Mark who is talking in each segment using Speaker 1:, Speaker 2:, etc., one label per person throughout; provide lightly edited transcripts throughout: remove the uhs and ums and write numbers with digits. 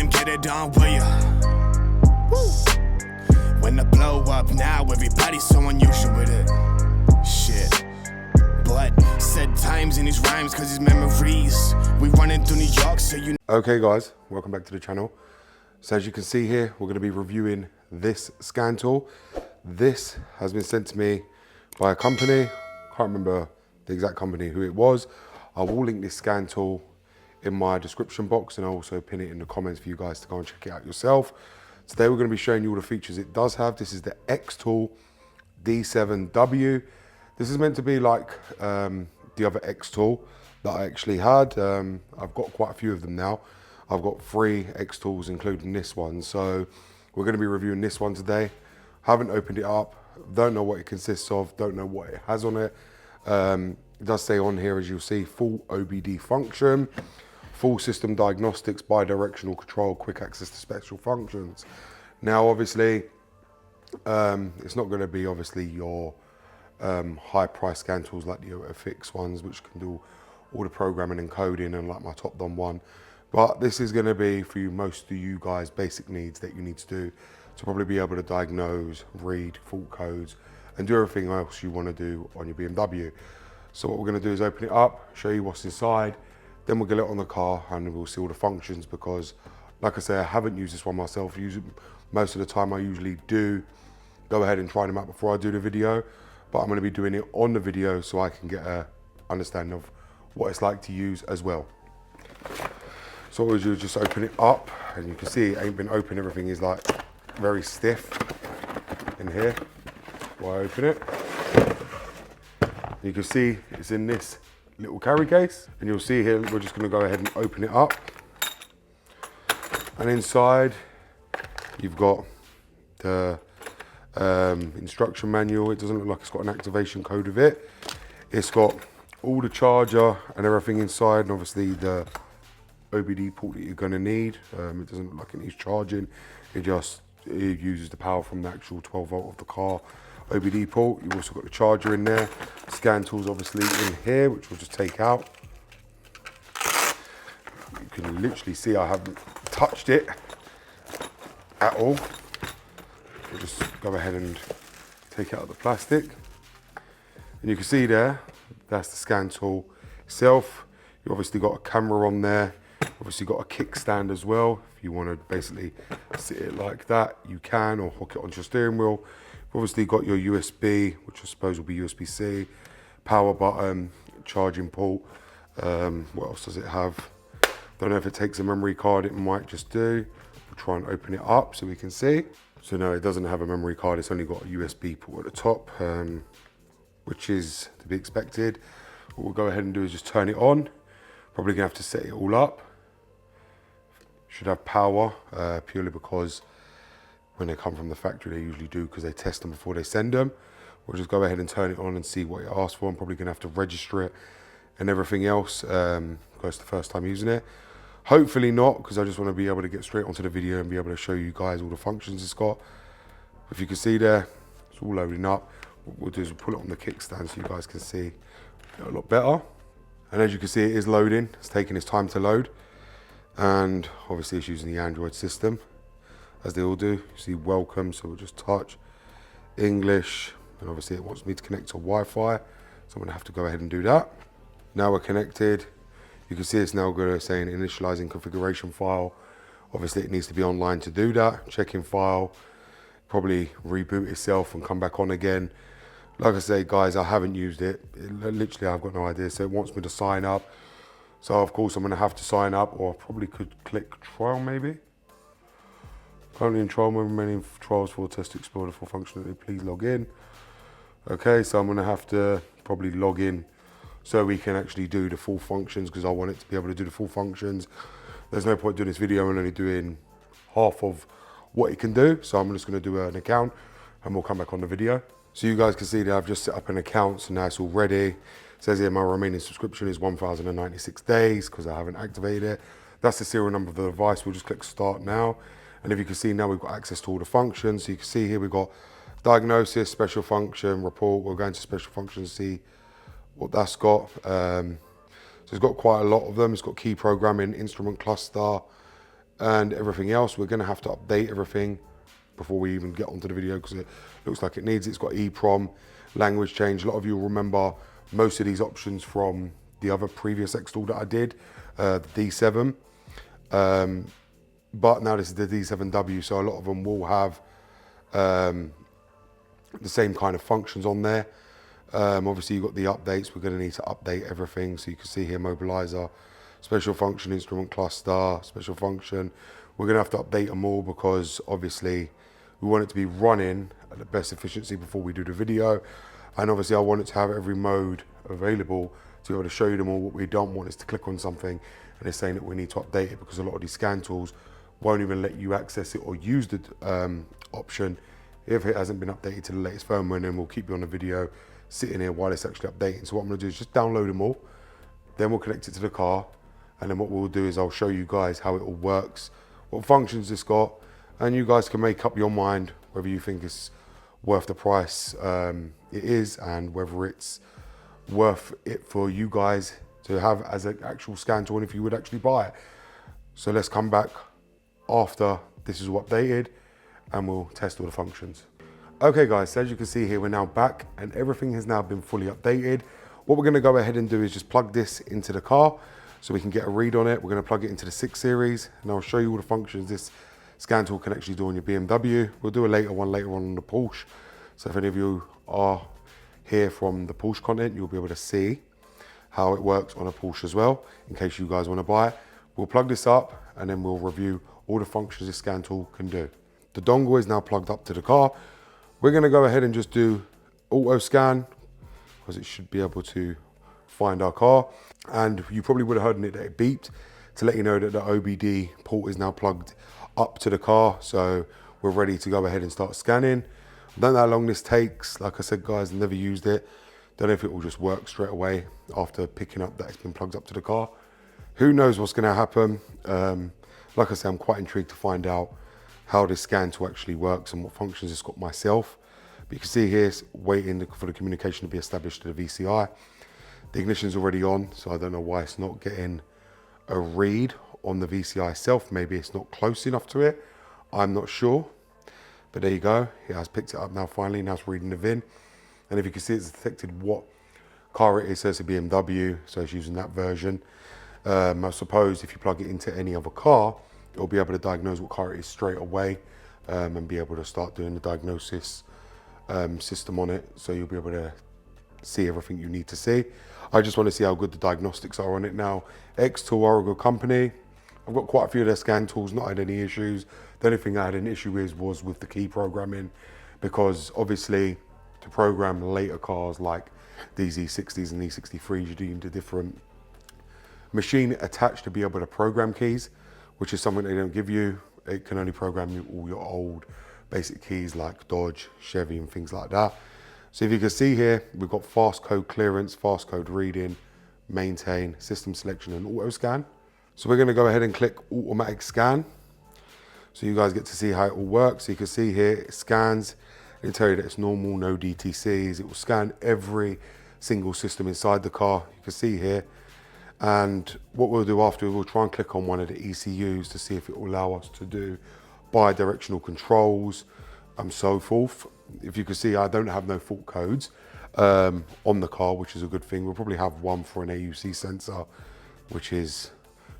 Speaker 1: and get it on, will ya? Woo. When the blow up now, everybody's so unusual with it. Shit. But said times in his rhymes, cause his memories. We running through New York, so you.
Speaker 2: Okay guys, welcome back to the channel. So as you can see here, we're gonna be reviewing this scan tool. This has been sent to me by a company. Can't remember the exact company who it was. I will link this scan tool in my description box and I'll also pin it in the comments for you guys to go and check it out yourself. Today we're gonna be showing you all the features it does have. This is the Xtool D7W. This is meant to be like the other Xtool that I actually had. I've got quite a few of them now. I've got 3 Xtools including this one. So we're gonna be reviewing this one today. Haven't opened it up, don't know what it consists of, don't know what it has on it. It does say on here, as you'll see, full OBD function, full system diagnostics, bi-directional control, quick access to special functions. Now obviously, it's not gonna be obviously your high price scan tools like the fixed ones, which can do all the programming and coding and like my TOPDON one. But this is gonna be for you, most of you guys, basic needs that you need to do to probably be able to diagnose, read fault codes, and do everything else you wanna do on your BMW. So what we're gonna do is open it up, show you what's inside, then we'll get it on the car and we'll see all the functions because, like I say, I haven't used this one myself. Most of the time I usually do go ahead and try them out before I do the video, but I'm gonna be doing it on the video so I can get a understanding of what it's like to use as well. So what we do is just open it up and you can see it ain't been open, everything is like very stiff in here. While I open it, you can see it's in this little carry case, and you'll see here we're just going to go ahead and open it up, and inside you've got the instruction manual. It doesn't look like it's got an activation code of it. It's got all the charger and everything inside, and obviously the OBD port that you're going to need. It doesn't look like it needs charging. It uses the power from the actual 12 volt of the car OBD port. You've also got the charger in there. Scan tools obviously in here, which we'll just take out. You can literally see I haven't touched it at all. We'll just go ahead and take out the plastic. And you can see there, that's the scan tool itself. You've obviously got a camera on there. Obviously got a kickstand as well. If you want to basically sit it like that, you can, or hook it onto your steering wheel. You've obviously got your USB, which I suppose will be USB-C, power button, charging port. What else does it have? Don't know if it takes a memory card, it might just do. We'll try and open it up so we can see. So no, it doesn't have a memory card, it's only got a USB port at the top, which is to be expected. What we'll go ahead and do is just turn it on. Probably gonna have to set it all up. Should have power, purely because when they come from the factory, they usually do, because they test them before they send them. We'll just go ahead and turn it on and see what it asks for. I'm probably gonna have to register it and everything else, because it's the first time using it. Hopefully not, because I just wanna be able to get straight onto the video and be able to show you guys all the functions it's got. If you can see there, it's all loading up. What we'll do is we'll pull it on the kickstand so you guys can see it a lot better. And as you can see, it is loading. It's taking its time to load. And obviously it's using the Android system, as they all do. You see welcome, so we'll just touch English. And obviously it wants me to connect to Wi-Fi, so I'm gonna have to go ahead and do that. Now we're connected. You can see it's now going to say an initializing configuration file. Obviously it needs to be online to do that. Checking file, probably reboot itself and come back on again. Like I say, guys, I haven't used it. Literally, I've got no idea. So it wants me to sign up. So of course I'm gonna have to sign up, or I probably could click trial maybe. Currently in trial mode, remaining trials for test to explore the full functionality. Please log in. Okay, so I'm gonna have to probably log in so we can actually do the full functions, because I want it to be able to do the full functions. There's no point doing this video and only doing half of what it can do. So I'm just gonna do an account and we'll come back on the video. So you guys can see that I've just set up an account, so now it's all ready. It says here my remaining subscription is 1,096 days because I haven't activated it. That's the serial number of the device. We'll just click start now. And if you can see now, we've got access to all the functions. So you can see here we've got diagnosis, special function, report. We'll go into special functions, see what that's got. So it's got quite a lot of them. It's got key programming, instrument cluster, and everything else. We're going to have to update everything before we even get onto the video because it looks like it needs it. It's got EEPROM, language change. A lot of you will remember most of these options from the other previous Xtool that I did, the D7. But now this is the D7W, so a lot of them will have the same kind of functions on there. Obviously you've got the updates. We're going to need to update everything. So you can see here mobilizer, special function, instrument cluster, special function. We're going to have to update them all because obviously we want it to be running at the best efficiency before we do the video. And obviously I want it to have every mode available to be able to show you them all. What we don't want is to click on something and it's saying that we need to update it, because a lot of these scan tools won't even let you access it or use the option if it hasn't been updated to the latest firmware, and then we'll keep you on the video sitting here while it's actually updating. So what I'm going to do is just download them all, then we'll connect it to the car, and then what we'll do is I'll show you guys how it all works, what functions it's got, and you guys can make up your mind whether you think it's worth the price it is, and whether it's worth it for you guys to have as an actual scan tool, and if you would actually buy it. So let's come back after this is all updated and we'll test all the functions. Okay guys, so as you can see here, we're now back and everything has now been fully updated. What we're going to go ahead and do is just plug this into the car so we can get a read on it. We're going to plug it into the 6 Series and I'll show you all the functions this scan tool can actually do on your BMW. We'll do a later on the Porsche. So if any of you are here from the Porsche content, you'll be able to see how it works on a Porsche as well, in case you guys want to buy it. We'll plug this up and then we'll review all the functions this scan tool can do. The dongle is now plugged up to the car. We're going to go ahead and just do auto scan because it should be able to find our car. And you probably would have heard in it that it beeped to let you know that the OBD port is now plugged up to the car. So we're ready to go ahead and start scanning. I don't know how long this takes. Like I said, guys, never used it. Don't know if it will just work straight away after picking up that it's been plugged up to the car. Who knows what's going to happen. Like I said, I'm quite intrigued to find out how this scan tool actually works and what functions it's got myself. But you can see here, it's waiting for the communication to be established to the VCI. The ignition's already on, so I don't know why it's not getting a read on the VCI itself. Maybe it's not close enough to it. I'm not sure. But there you go. It has picked it up now finally. Now it's reading the VIN. And if you can see, it's detected what car it is. So it's a BMW, so it's using that version. I suppose if you plug it into any other car, it'll be able to diagnose what car it is straight away and be able to start doing the diagnosis system on it. So you'll be able to see everything you need to see. I just want to see how good the diagnostics are on it now. Xtool are a good company. I've got quite a few of their scan tools, not had any issues. The only thing I had an issue with was with the key programming, because obviously to program later cars like these E60s and E63s, you need a different machine attached to be able to program keys, which is something they don't give you. It can only program all your old basic keys like Dodge, Chevy and things like that. So if you can see here, we've got fast code clearance, fast code reading, maintain, system selection and auto scan. So we're going to go ahead and click automatic scan. So you guys get to see how it all works. So you can see here, it scans. It'll tell you that it's normal, no DTCs. It will scan every single system inside the car. You can see here. And what we'll do after, we'll try and click on one of the ECUs to see if it will allow us to do bi-directional controls and so forth. If you can see, I don't have no fault codes on the car, which is a good thing. We'll probably have one for an AUC sensor, which is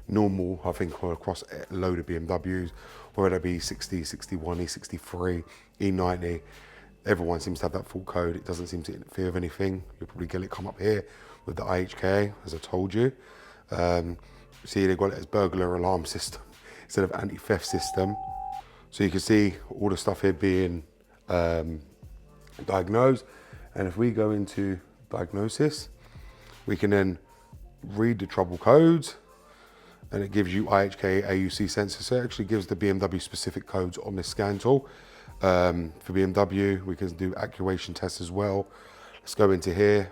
Speaker 2: normal, I think, across a load of BMWs, whether it be 60, 61, E63, E90. Everyone seems to have that fault code. It doesn't seem to interfere with anything. You'll probably get it come up here with the IHK, as I told you. See, they've got it as burglar alarm system instead of anti-theft system. So you can see all the stuff here being diagnosed. And if we go into diagnosis, we can then read the trouble codes, and it gives you IHK, AUC sensor. So it actually gives the BMW specific codes on this scan tool. For BMW, we can do actuation tests as well. Let's go into here.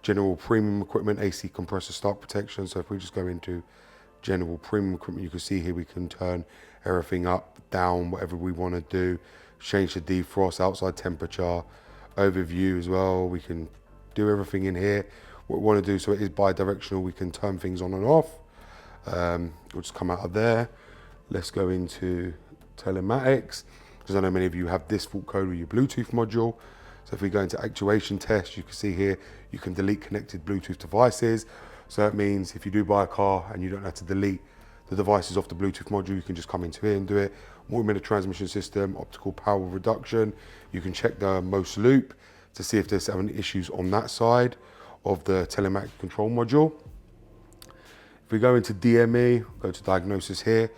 Speaker 2: General premium equipment, AC compressor start protection. So if we just go into general premium equipment, you can see here we can turn everything up, down, whatever we want to do. Change the defrost, outside temperature, overview as well. We can do everything in here. What we want to do, so it is bi-directional, we can turn things on and off. We'll just come out of there. Let's go into telematics, because I know many of you have this fault code with your Bluetooth module. So if we go into actuation test, you can see here, you can delete connected Bluetooth devices. So that means if you do buy a car and you don't have to delete the devices off the Bluetooth module, you can just come into here and do it. Automated transmission system, optical power reduction. You can check the most loop to see if there's any issues on that side of the telematic control module. If we go into DME, go to diagnosis here,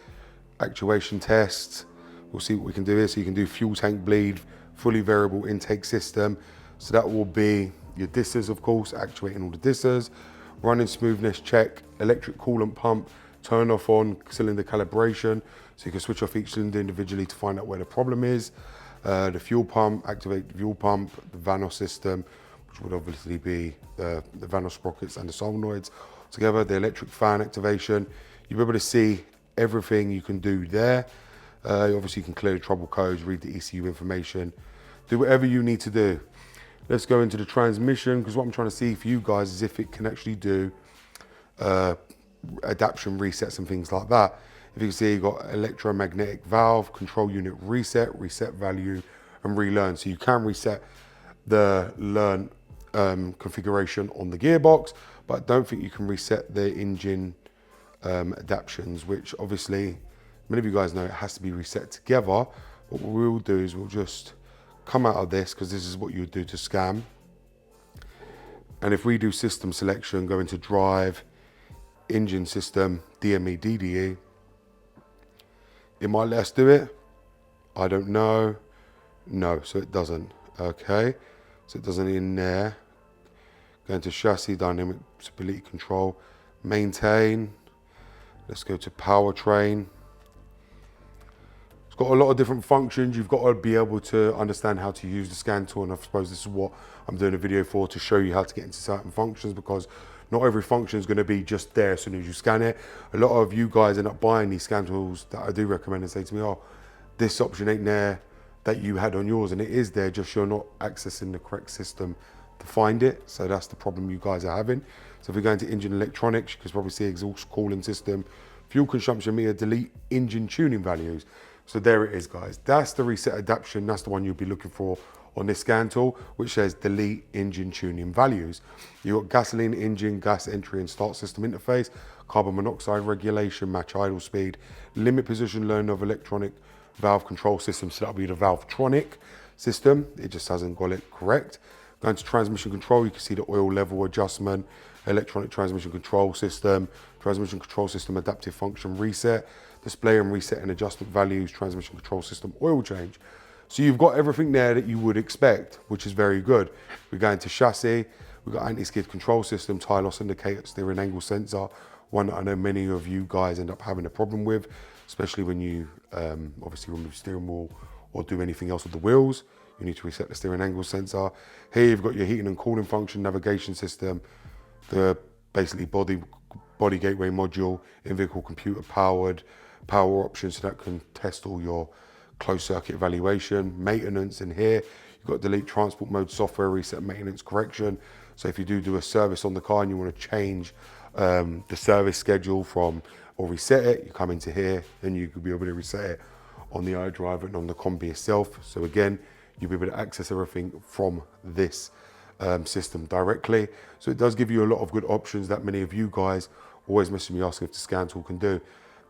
Speaker 2: actuation tests, we'll see what we can do here. So you can do fuel tank bleed, fully variable intake system. So that will be your disters, of course, actuating all the disters, running smoothness check, electric coolant pump, turn off on cylinder calibration. So you can switch off each cylinder individually to find out where the problem is. The fuel pump, activate the fuel pump, the Vanos system, which would obviously be the Vanos sprockets and the solenoids together, the electric fan activation. You'll be able to see everything you can do there. Obviously you can clear the trouble codes, read the ECU information, do whatever you need to do. Let's go into the transmission, because what I'm trying to see for you guys is if it can actually do adaptation resets and things like that. If you can see, you've got electromagnetic valve, control unit reset, reset value, and relearn. So you can reset the learn configuration on the gearbox, but I don't think you can reset the engine adaptations, which obviously many of you guys know it has to be reset together. What we'll do is we'll just come out of this, because this is what you would do to scan. And if we do system selection, go into drive, engine system, DME, DDE, it might let us do it. I don't know. No, so it doesn't. Okay, so it doesn't in there. Go into chassis, dynamic stability control, maintain. Let's go to powertrain. It's got a lot of different functions. You've got to be able to understand how to use the scan tool, and I suppose this is what I'm doing a video for, to show you how to get into certain functions, because not every function is going to be just there as soon as you scan it. A lot of you guys end up buying these scan tools that I do recommend and say to me, oh, this option ain't there that you had on yours, and it is there, just you're not accessing the correct system to find it. So that's the problem you guys are having. So if we go into engine electronics, you can probably see exhaust cooling system, fuel consumption meter, delete engine tuning values. So there it is, guys. That's the reset adaptation. That's the one you'll be looking for on this scan tool, which says delete engine tuning values. You've got gasoline engine, gas entry and start system interface, carbon monoxide regulation, match idle speed, limit position learn of electronic valve control system. So that'll be the Valvetronic system. It just hasn't got it correct. Going to transmission control, you can see the oil level adjustment, electronic transmission control system adaptive function reset, display and reset and adjustment values, transmission control system oil change. So you've got everything there that you would expect, which is very good. We go into chassis, we've got anti-skid control system, tire loss indicator, steering angle sensor, one that I know many of you guys end up having a problem with, especially when you obviously remove steering wheel or do anything else with the wheels. You need to reset the steering angle sensor. Here you've got your heating and cooling function, navigation system, the basically body gateway module, in-vehicle computer powered, power options, so that can test all your closed circuit evaluation, maintenance in here. You've got delete transport mode software, reset maintenance correction. So if you do a service on the car and you want to change the service schedule from, or reset it, you come into here and you could be able to reset it on the iDriver and on the combi itself. So again, you'll be able to access everything from this system directly. So it does give you a lot of good options that many of you guys always message me asking if the scan tool can do.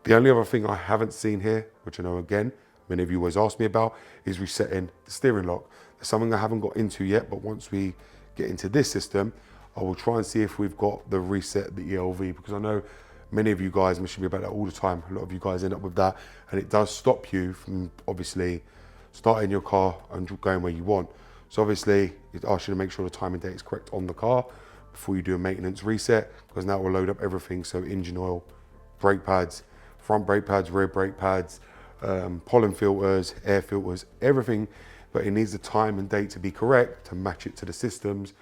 Speaker 2: The only other thing I haven't seen here, which I know again, many of you always ask me about, is resetting the steering lock. There's something I haven't got into yet, but once we get into this system, I will try and see if we've got the reset, the ELV, because I know many of you guys message me about that all the time. A lot of you guys end up with that, and it does stop you from obviously starting your car and going where you want. So obviously it asks you to make sure the time and date is correct on the car before you do a maintenance reset, because now it will load up everything. So engine oil, brake pads, front brake pads, rear brake pads, pollen filters, air filters, everything, but it needs the time and date to be correct to match it to the systems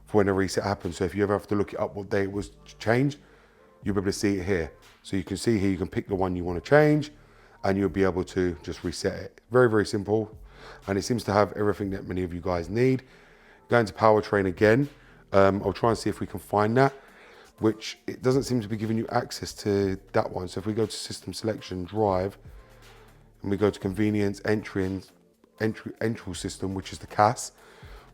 Speaker 2: for when a reset happens. So if you ever have to look it up what day it was changed, you'll be able to see it here. So you can see here, you can pick the one you want to change and you'll be able to just reset it. Very, very simple. And it seems to have everything that many of you guys need. Going to powertrain again. I'll try and see if we can find that. which it doesn't seem to be giving you access to that one. So if we go to system selection, drive, and we go to convenience, entry system, which is the CAS,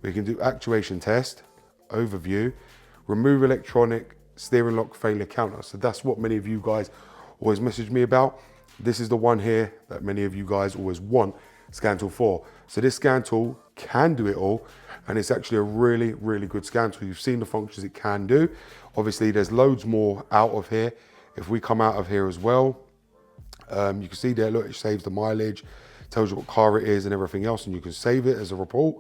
Speaker 2: we can do actuation test, overview, remove electronic steering lock failure counter. So that's what many of you guys always message me about. This is the one here that many of you guys always want scan tool for. So this scan tool can do it all, and it's actually a really, really good scan tool. You've seen the functions it can do. Obviously there's loads more out of here. If we come out of here as well, you can see there, look, it saves the mileage, tells you what car it is and everything else, and you can save it as a report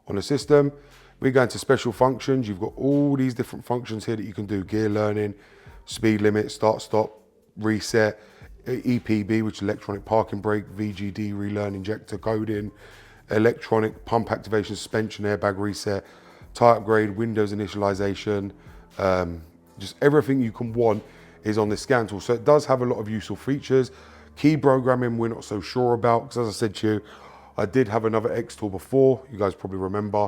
Speaker 2: on the system. We go into special functions. You've got all these different functions here that you can do: gear learning, speed limit, start, stop, reset, EPB, which is electronic parking brake, VGD, relearn injector coding, electronic pump activation, suspension, airbag reset, tire upgrade, Windows initialization, just everything you can want is on this scan tool. So it does have a lot of useful features. Key programming, we're not so sure about, because as I said to you, I did have another Xtool before, you guys probably remember,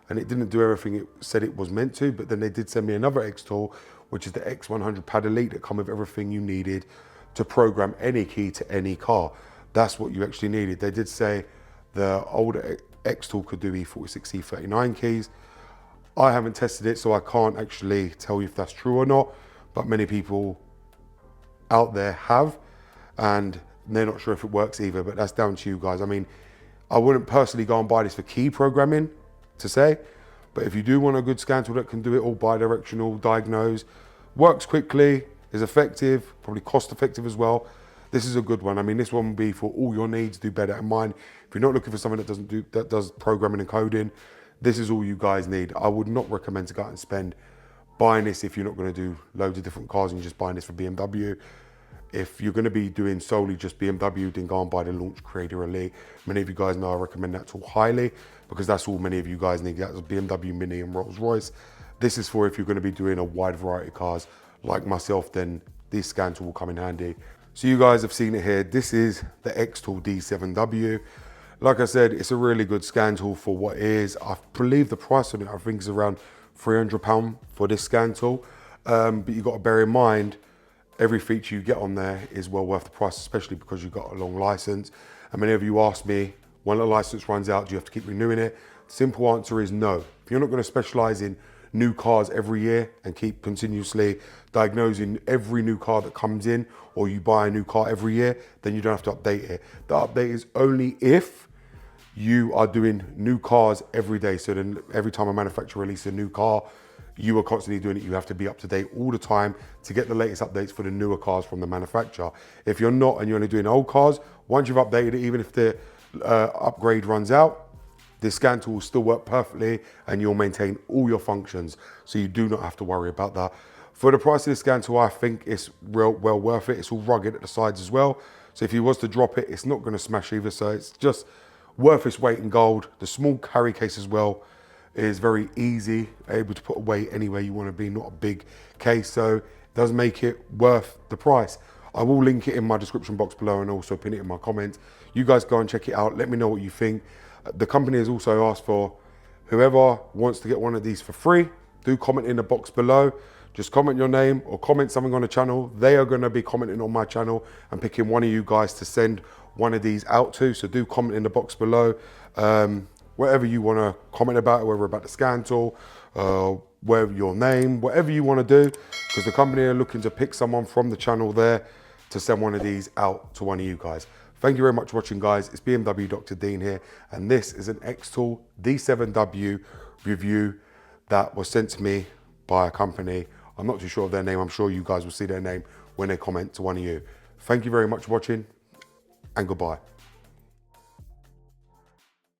Speaker 2: and it didn't do everything it said it was meant to, but then they did send me another Xtool, which is the X100 Pad Elite, that come with everything you needed to program any key to any car. That's what you actually needed. They did say the older Xtool could do E46, E39 keys. I haven't tested it, so I can't actually tell you if that's true or not, but many people out there have, and they're not sure if it works either, but that's down to you guys. I mean, I wouldn't personally go and buy this for key programming to say, but if you do want a good scan tool that can do it all, bi-directional, diagnose, works quickly, is effective, probably cost effective as well, this is a good one. I mean, this one will be for all your needs, do better than mine. If you're not looking for something that does programming and coding, this is all you guys need. I would not recommend to go out and spend buying this if you're not going to do loads of different cars and you're just buying this for BMW. If you're going to be doing solely just BMW, then go and buy the Launch Creator Elite. Many of you guys know I recommend that tool highly, because that's all many of you guys need. That's BMW Mini and Rolls Royce. This is for if you're going to be doing a wide variety of cars like myself, then this scan tool will come in handy. So you guys have seen it here. This is the Xtool D7W. Like I said, it's a really good scan tool for what it is. I believe the price on it, I think, is around £300 for this scan tool. But you've got to bear in mind, every feature you get on there is well worth the price, especially because you've got a long license. And many of you ask me, when the license runs out, do you have to keep renewing it? The simple answer is no. If you're not going to specialize in new cars every year and keep continuously diagnosing every new car that comes in, or you buy a new car every year, then you don't have to update it. The update is only if you are doing new cars every day. So then every time a manufacturer releases a new car, you are constantly doing it. You have to be up to date all the time to get the latest updates for the newer cars from the manufacturer. If you're not and you're only doing old cars, once you've updated it, even if the upgrade runs out, this scan tool will still work perfectly and you'll maintain all your functions. So you do not have to worry about that. For the price of this scan tool, I think it's well worth it. It's all rugged at the sides as well. So if you was to drop it, it's not going to smash either. So it's just worth its weight in gold. The small carry case as well is very easy, able to put away anywhere you want to be, not a big case. So it does make it worth the price. I will link it in my description box below and also pin it in my comments. You guys go and check it out. Let me know what you think. The company has also asked for whoever wants to get one of these for free, do comment in the box below. Just comment your name or comment something on the channel. They are going to be commenting on my channel and picking one of you guys to send one of these out to. So do comment in the box below. Whatever you want to comment about, whether about the scan tool, whatever your name, whatever you want to do, because the company are looking to pick someone from the channel there to send one of these out to one of you guys. Thank you very much for watching, guys. It's BMW Dr. Dean here, and this is an Xtool D7W review that was sent to me by a company. I'm not too sure of their name. I'm sure you guys will see their name when they comment to one of you. Thank you very much for watching, and goodbye.